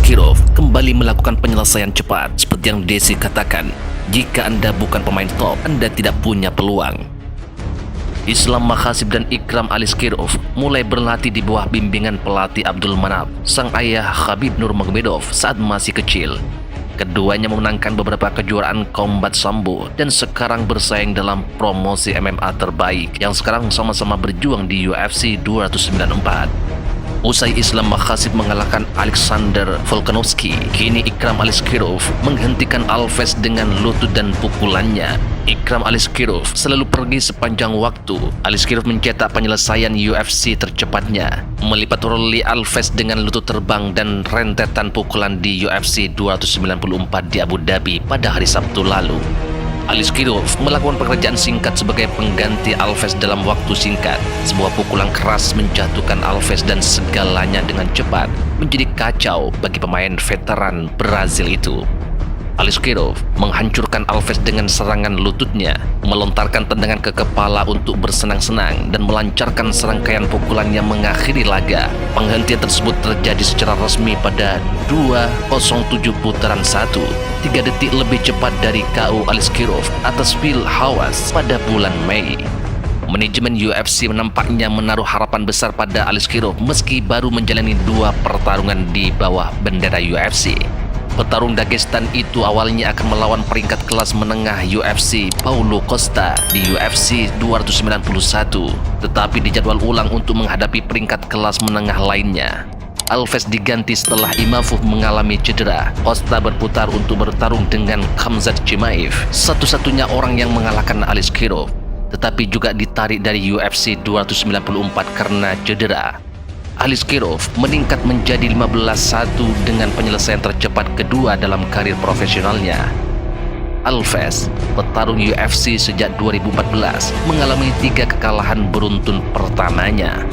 Kirov kembali melakukan penyelesaian cepat. Seperti yang Desi katakan, jika Anda bukan pemain top, Anda tidak punya peluang. Islam Makhachev dan Ikram Aliskerov mulai berlatih di bawah bimbingan pelatih Abdul Manap, sang ayah Khabib Nurmagomedov saat masih kecil. Keduanya memenangkan beberapa kejuaraan combat sambo dan sekarang bersaing dalam promosi MMA terbaik yang sekarang sama-sama berjuang di UFC 294. Usai Islam Makhachev mengalahkan Alexander Volkanovski, kini Ikram Aliskerov menghentikan Alves dengan lutut dan pukulannya. Ikram Aliskerov selalu pergi sepanjang waktu. Aliskerov mencetak penyelesaian UFC tercepatnya, melipat Rolly Alves dengan lutut terbang dan rentetan pukulan di UFC 294 di Abu Dhabi pada hari Sabtu lalu. Aliskerov melakukan pekerjaan singkat sebagai pengganti Alves dalam waktu singkat. Sebuah pukulan keras menjatuhkan Alves dan segalanya dengan cepat menjadi kacau bagi pemain veteran Brazil itu. Aliskerov menghancurkan Alves dengan serangan lututnya, melontarkan tendangan ke kepala untuk bersenang-senang dan melancarkan serangkaian pukulan yang mengakhiri laga. Penghentian tersebut terjadi secara resmi pada 2:07 putaran 1, 3 detik lebih cepat dari KO Aliskerov atas Phil Hawes pada bulan Mei. Manajemen UFC menampaknya menaruh harapan besar pada Aliskerov meski baru menjalani 2 pertarungan di bawah bendera UFC. Petarung Dagestan itu awalnya akan melawan peringkat kelas menengah UFC Paulo Costa di UFC 291, tetapi dijadwal ulang untuk menghadapi peringkat kelas menengah lainnya. Alves diganti setelah Imavov mengalami cedera. Costa berputar untuk bertarung dengan Khamzat Chimaev, satu-satunya orang yang mengalahkan Aliskerov, tetapi juga ditarik dari UFC 294 karena cedera. Aliskerov meningkat menjadi 15-1 dengan penyelesaian tercepat kedua dalam karir profesionalnya. Alves, petarung UFC sejak 2014, mengalami 3 kekalahan beruntun pertamanya.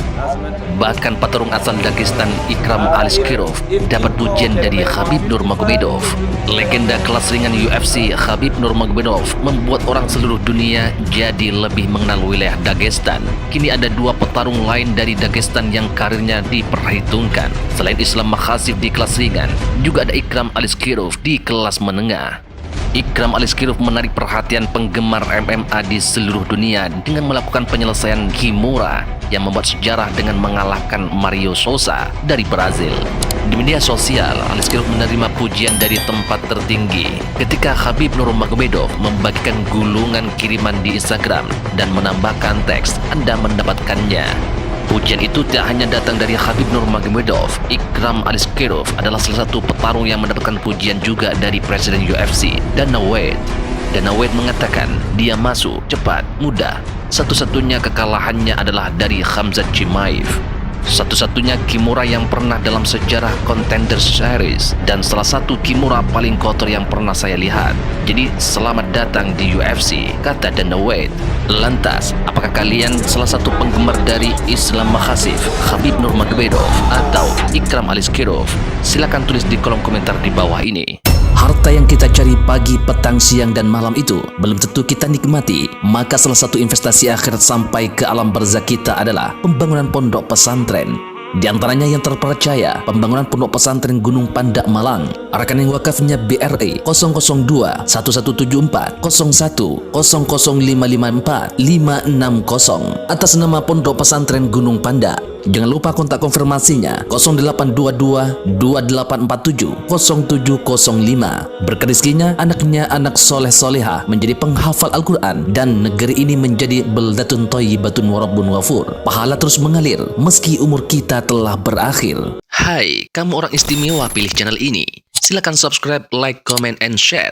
Bahkan petarung asal Dagestan Ikram Aliskerov dapat pujian dari Khabib Nurmagomedov. Legenda kelas ringan UFC Khabib Nurmagomedov membuat orang seluruh dunia jadi lebih mengenal wilayah Dagestan. Kini ada 2 petarung lain dari Dagestan yang karirnya diperhitungkan. Selain Islam Makhachev di kelas ringan, juga ada Ikram Aliskerov di kelas menengah. Ikram Aliskerov menarik perhatian penggemar MMA di seluruh dunia dengan melakukan penyelesaian Kimura yang membuat sejarah dengan mengalahkan Mario Souza dari Brazil. Di media sosial, Aliskerov menerima pujian dari tempat tertinggi ketika Khabib Nurmagomedov membagikan gulungan kiriman di Instagram dan menambahkan teks, "Anda mendapatkannya." Pujian itu tidak hanya datang dari Khabib Nurmagomedov. Ikram Aliskerov adalah salah satu petarung yang mendapatkan pujian juga dari Presiden UFC, Dana White. Dana White mengatakan dia masuk cepat, mudah. Satu-satunya kekalahannya adalah dari Khamzat Chimaev, satu-satunya Kimura yang pernah dalam sejarah Contender Series dan salah satu Kimura paling kotor yang pernah saya lihat. Jadi selamat datang di UFC, kata Dana White. Lantas, apakah kalian salah satu penggemar dari Islam Makhachev, Khabib Nurmagomedov atau Ikram Aliskerov? Silakan tulis di kolom komentar di bawah ini. Harta yang kita cari pagi, petang, siang, dan malam itu belum tentu kita nikmati. Maka salah satu investasi akhirat sampai ke alam barzakh kita adalah pembangunan pondok pesantren. Di antaranya yang terpercaya, pembangunan pondok pesantren Gunung Pandak Malang. Rekening wakafnya BRI 002 1174 01 00554 560 atas nama Pondok Pesantren Gunung Pandak. Jangan lupa kontak konfirmasinya 0822 2847 0705. Berkah rezekinya, anaknya anak soleh soleha menjadi penghafal Al-Quran dan negeri ini menjadi beldatun thayyibatun wa rabbun ghafur. Pahala terus mengalir meski umur kita telah berakhir. Hai, kamu orang istimewa, pilih channel ini. Silakan subscribe, like, comment, and share.